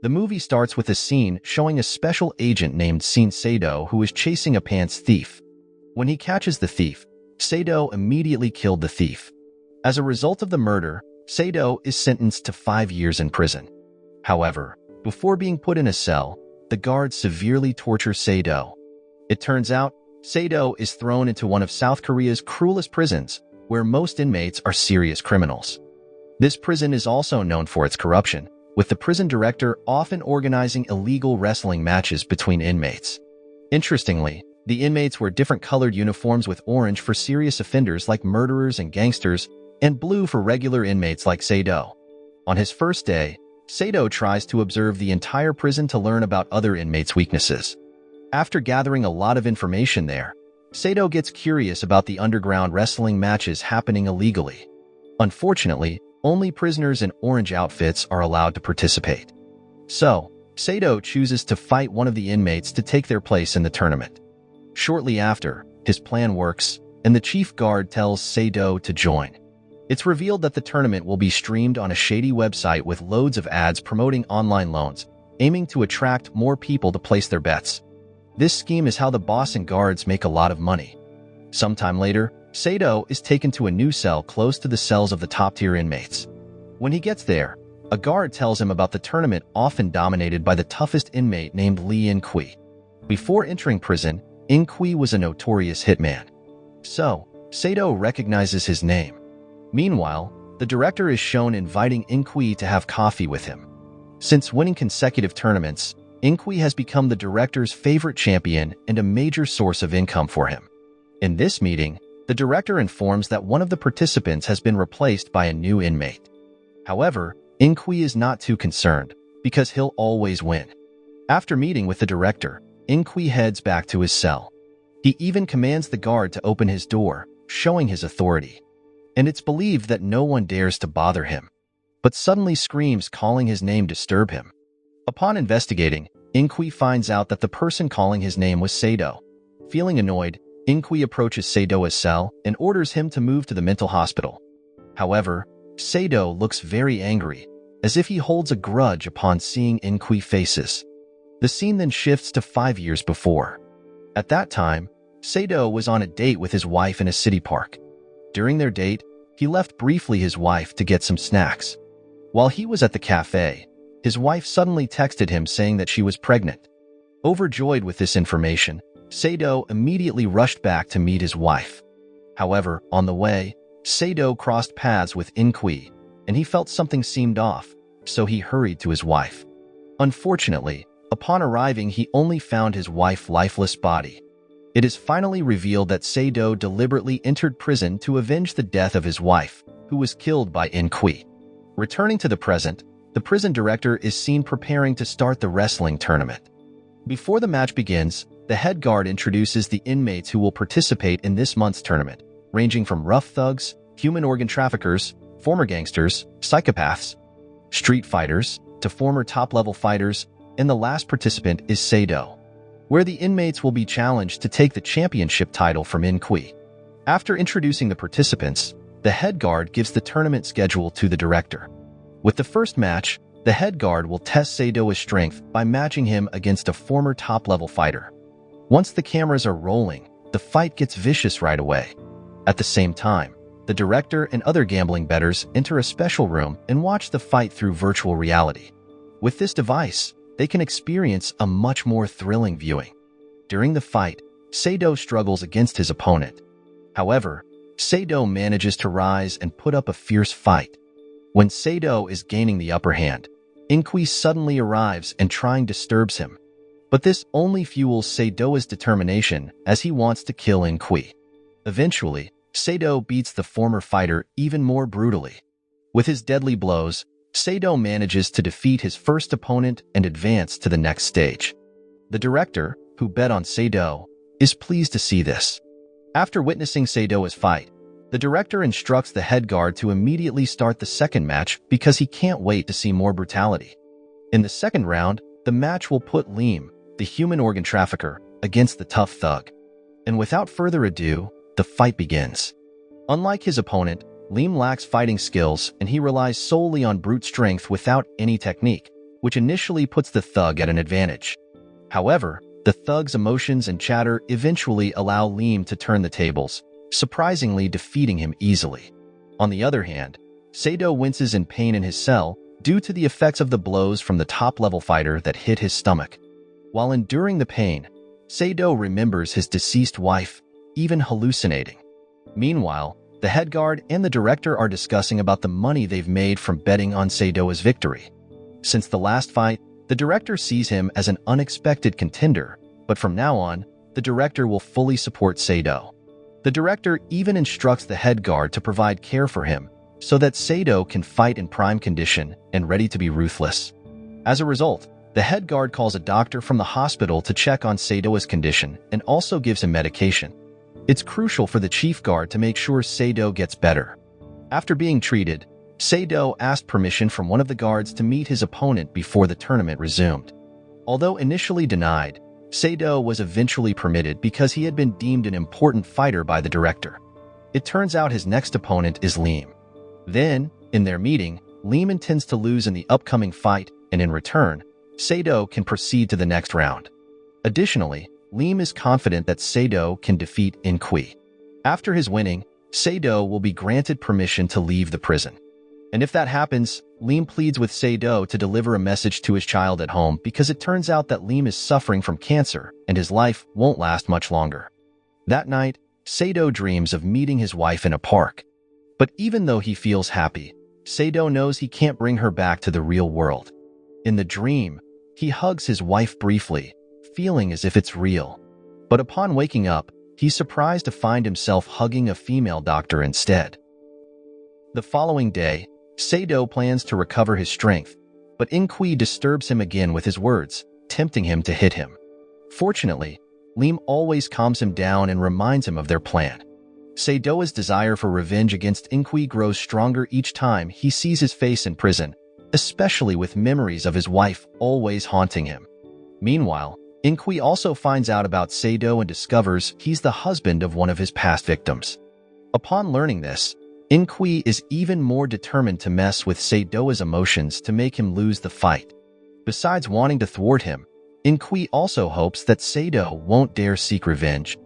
The movie starts with a scene showing a special agent named Sado who is chasing a pants thief. When he catches the thief, Sado immediately killed the thief. As a result of the murder, Sado is sentenced to 5 years in prison. However, before being put in a cell, the guards severely torture Sado. It turns out, Sado is thrown into one of South Korea's cruelest prisons, where most inmates are serious criminals. This prison is also known for its corruption, with the prison director often organizing illegal wrestling matches between inmates. Interestingly, the inmates wear different colored uniforms, with orange for serious offenders like murderers and gangsters, and blue for regular inmates like Sado. On his first day, Sado tries to observe the entire prison to learn about other inmates' weaknesses. After gathering a lot of information there, Sado gets curious about the underground wrestling matches happening illegally. Unfortunately, only prisoners in orange outfits are allowed to participate. So, Sado chooses to fight one of the inmates to take their place in the tournament. Shortly after, his plan works, and the chief guard tells Sado to join. It's revealed that the tournament will be streamed on a shady website with loads of ads promoting online loans, aiming to attract more people to place their bets. This scheme is how the boss and guards make a lot of money. Sometime later, Sado is taken to a new cell close to the cells of the top-tier inmates. When he gets there, a guard tells him about the tournament often dominated by the toughest inmate named Lee In-kui. Before entering prison, In-kui was a notorious hitman. So, Sado recognizes his name. Meanwhile, the director is shown inviting In-kui to have coffee with him. Since winning consecutive tournaments, In-kui has become the director's favorite champion and a major source of income for him. In this meeting, the director informs that one of the participants has been replaced by a new inmate. However, In-kui is not too concerned, because he'll always win. After meeting with the director, In-kui heads back to his cell. He even commands the guard to open his door, showing his authority. And it's believed that no one dares to bother him. But suddenly screams calling his name disturb him. Upon investigating, In-kui finds out that the person calling his name was Sado. Feeling annoyed, In-kui approaches Sado's cell and orders him to move to the mental hospital. However, Sado looks very angry, as if he holds a grudge upon seeing In-kui faces. The scene then shifts to 5 years before. At that time, Sado was on a date with his wife in a city park. During their date, he left briefly his wife to get some snacks. While he was at the cafe, his wife suddenly texted him saying that she was pregnant. Overjoyed with this information, Sado immediately rushed back to meet his wife. However, on the way, Sado crossed paths with In-kui, and he felt something seemed off, so he hurried to his wife. Unfortunately, upon arriving, he only found his wife's lifeless body. It is finally revealed that Sado deliberately entered prison to avenge the death of his wife, who was killed by In-kui. Returning to the present, the prison director is seen preparing to start the wrestling tournament. Before the match begins, the head guard introduces the inmates who will participate in this month's tournament, ranging from rough thugs, human organ traffickers, former gangsters, psychopaths, street fighters, to former top-level fighters, and the last participant is Sado, where the inmates will be challenged to take the championship title from In-kui. After introducing the participants, the head guard gives the tournament schedule to the director. With the first match, the head guard will test Sado's strength by matching him against a former top-level fighter. Once the cameras are rolling, the fight gets vicious right away. At the same time, the director and other gambling bettors enter a special room and watch the fight through virtual reality. With this device, they can experience a much more thrilling viewing. During the fight, Sado struggles against his opponent. However, Sado manages to rise and put up a fierce fight. When Sado is gaining the upper hand, In-kui suddenly arrives and disturbs him. But this only fuels Sado's determination, as he wants to kill In-kui. Eventually, Sado beats the former fighter even more brutally. With his deadly blows, Sado manages to defeat his first opponent and advance to the next stage. The director, who bet on Sado, is pleased to see this. After witnessing Sado's fight, the director instructs the head guard to immediately start the second match because he can't wait to see more brutality. In the second round, the match will put Liam, the human organ trafficker, against the tough thug. And without further ado, the fight begins. Unlike his opponent, Liam lacks fighting skills and he relies solely on brute strength without any technique, which initially puts the thug at an advantage. However, the thug's emotions and chatter eventually allow Liam to turn the tables, surprisingly defeating him easily. On the other hand, Sado winces in pain in his cell due to the effects of the blows from the top-level fighter that hit his stomach. While enduring the pain, Sado remembers his deceased wife, even hallucinating. Meanwhile, the head guard and the director are discussing about the money they've made from betting on Sado's victory. Since the last fight, the director sees him as an unexpected contender, but from now on, the director will fully support Sado. The director even instructs the head guard to provide care for him so that Sado can fight in prime condition and ready to be ruthless. As a result, the head guard calls a doctor from the hospital to check on Sado's condition and also gives him medication. It's crucial for the chief guard to make sure Sado gets better. After being treated, Sado asked permission from one of the guards to meet his opponent before the tournament resumed. Although initially denied, Sado was eventually permitted because he had been deemed an important fighter by the director. It turns out his next opponent is Liam. Then, in their meeting, Liam intends to lose in the upcoming fight, and in return, Sado can proceed to the next round. Additionally, Liam is confident that Sado can defeat Inqui. After his winning, Sado will be granted permission to leave the prison. And if that happens, Liam pleads with Sado to deliver a message to his child at home because it turns out that Liam is suffering from cancer and his life won't last much longer. That night, Sado dreams of meeting his wife in a park. But even though he feels happy, Sado knows he can't bring her back to the real world. In the dream, he hugs his wife briefly, feeling as if it's real. But upon waking up, he's surprised to find himself hugging a female doctor instead. The following day, Sado plans to recover his strength, but Inqui disturbs him again with his words, tempting him to hit him. Fortunately, Liam always calms him down and reminds him of their plan. Sado's desire for revenge against Inqui grows stronger each time he sees his face in prison, especially with memories of his wife always haunting him. Meanwhile, Inqui also finds out about Sado and discovers he's the husband of one of his past victims. Upon learning this, Inqui is even more determined to mess with Sado's emotions to make him lose the fight. Besides wanting to thwart him, Inqui also hopes that Sado won't dare seek revenge.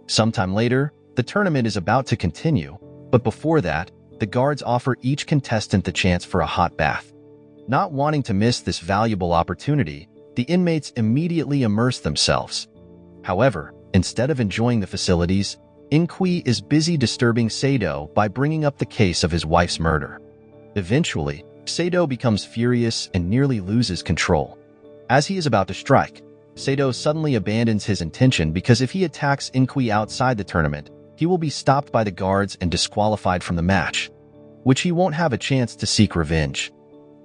Sometime later, the tournament is about to continue, but before that, the guards offer each contestant the chance for a hot bath. Not wanting to miss this valuable opportunity, the inmates immediately immerse themselves. However, instead of enjoying the facilities, Inqui is busy disturbing Sado by bringing up the case of his wife's murder. Eventually, Sado becomes furious and nearly loses control. As he is about to strike, Sado suddenly abandons his intention because if he attacks Inqui outside the tournament, he will be stopped by the guards and disqualified from the match, which he won't have a chance to seek revenge.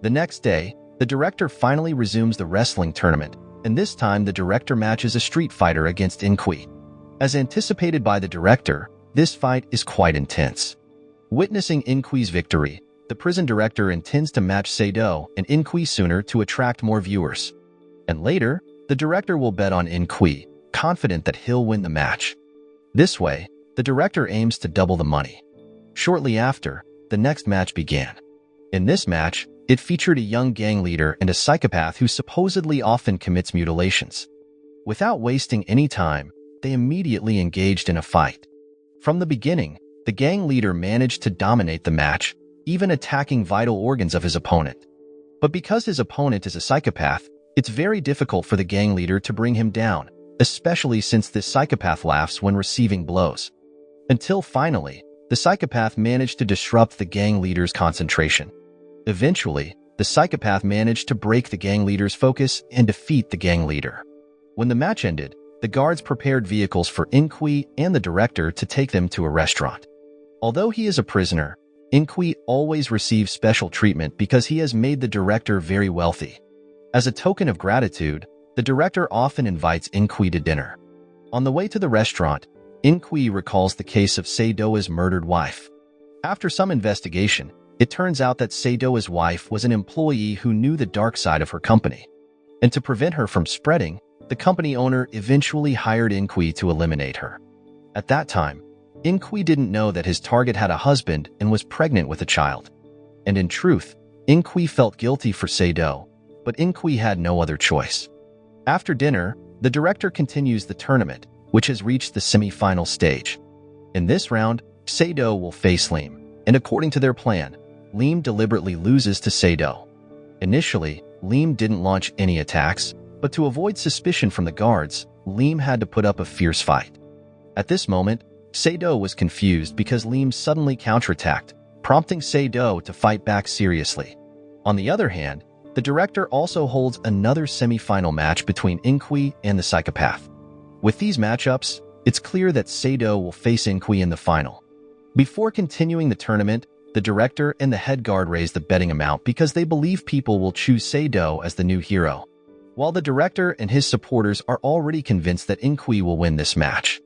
The next day, the director finally resumes the wrestling tournament, and this time the director matches a street fighter against Inqui. As anticipated by the director, this fight is quite intense. Witnessing Inqui's victory, the prison director intends to match Sado and Inqui sooner to attract more viewers. And later, the director will bet on Inqui, confident that he'll win the match. This way, the director aims to double the money. Shortly after, the next match began. In this match, it featured a young gang leader and a psychopath who supposedly often commits mutilations. Without wasting any time, they immediately engaged in a fight. From the beginning, the gang leader managed to dominate the match, even attacking vital organs of his opponent. But because his opponent is a psychopath, it's very difficult for the gang leader to bring him down, especially since this psychopath laughs when receiving blows. Until finally, the psychopath managed to disrupt the gang leader's concentration. Eventually, the psychopath managed to break the gang leader's focus and defeat the gang leader. When the match ended, the guards prepared vehicles for Inqui and the director to take them to a restaurant. Although he is a prisoner, Inqui always receives special treatment because he has made the director very wealthy. As a token of gratitude, the director often invites Inqui to dinner. On the way to the restaurant, Inqui recalls the case of Sado's murdered wife. After some investigation, it turns out that Sado's wife was an employee who knew the dark side of her company. And to prevent her from spreading, the company owner eventually hired Inqui to eliminate her. At that time, Inqui didn't know that his target had a husband and was pregnant with a child. And in truth, Inqui felt guilty for Sado, but Inqui had no other choice. After dinner, the director continues the tournament, which has reached the semi-final stage. In this round, Sado will face Liam, and according to their plan, Liam deliberately loses to Sado. Initially, Liam didn't launch any attacks, but to avoid suspicion from the guards, Liam had to put up a fierce fight. At this moment, Sado was confused because Liam suddenly counterattacked, prompting Sado to fight back seriously. On the other hand, the director also holds another semi-final match between Inqui and the psychopath. With these matchups, it's clear that Sado will face Inqui in the final. Before continuing the tournament, the director and the head guard raise the betting amount because they believe people will choose Sado as the new hero, while the director and his supporters are already convinced that Inqui will win this match.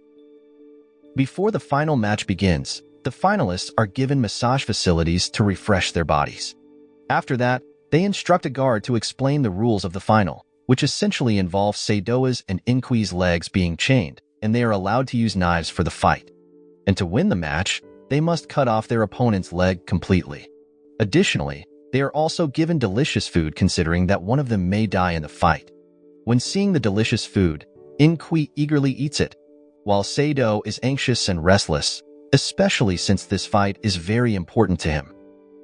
Before the final match begins, the finalists are given massage facilities to refresh their bodies. After that, they instruct a guard to explain the rules of the final, which essentially involves Sado's and Inqui's legs being chained, and they are allowed to use knives for the fight. And to win the match, they must cut off their opponent's leg completely. Additionally, they are also given delicious food considering that one of them may die in the fight. When seeing the delicious food, Inqui eagerly eats it, while Sado is anxious and restless, especially since this fight is very important to him.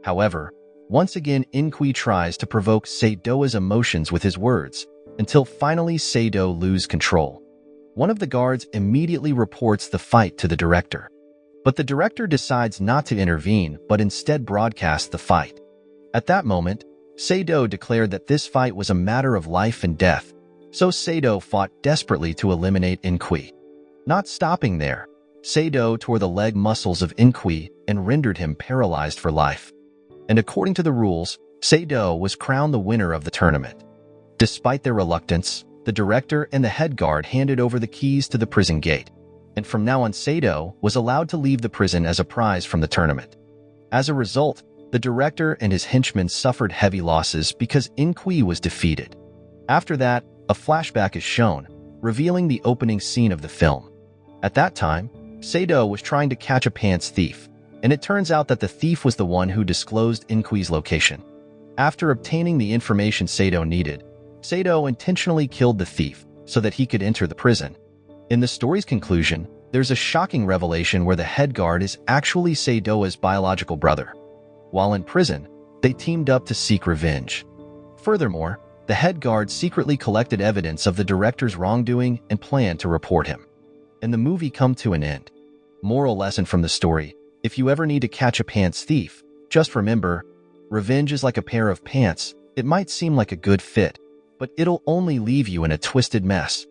However, once again Inqui tries to provoke Sado's emotions with his words, until finally Sado loses control. One of the guards immediately reports the fight to the director. But the director decides not to intervene but instead broadcasts the fight. At that moment, Sado declared that this fight was a matter of life and death, so Sado fought desperately to eliminate Inqui. Not stopping there, Sado tore the leg muscles of Inqui and rendered him paralyzed for life. And according to the rules, Sado was crowned the winner of the tournament. Despite their reluctance, the director and the head guard handed over the keys to the prison gate, and from now on Sado was allowed to leave the prison as a prize from the tournament. As a result, the director and his henchmen suffered heavy losses because Inqui was defeated. After that, a flashback is shown, revealing the opening scene of the film. At that time, Sado was trying to catch a pants thief, and it turns out that the thief was the one who disclosed Inqui's location. After obtaining the information Sado needed, Sado intentionally killed the thief so that he could enter the prison. In the story's conclusion, there's a shocking revelation where the head guard is actually Sado's biological brother. While in prison, they teamed up to seek revenge. Furthermore, the head guard secretly collected evidence of the director's wrongdoing and planned to report him. And the movie come to an end. Moral lesson from the story: if you ever need to catch a pants thief, just remember, revenge is like a pair of pants. It might seem like a good fit, but it'll only leave you in a twisted mess.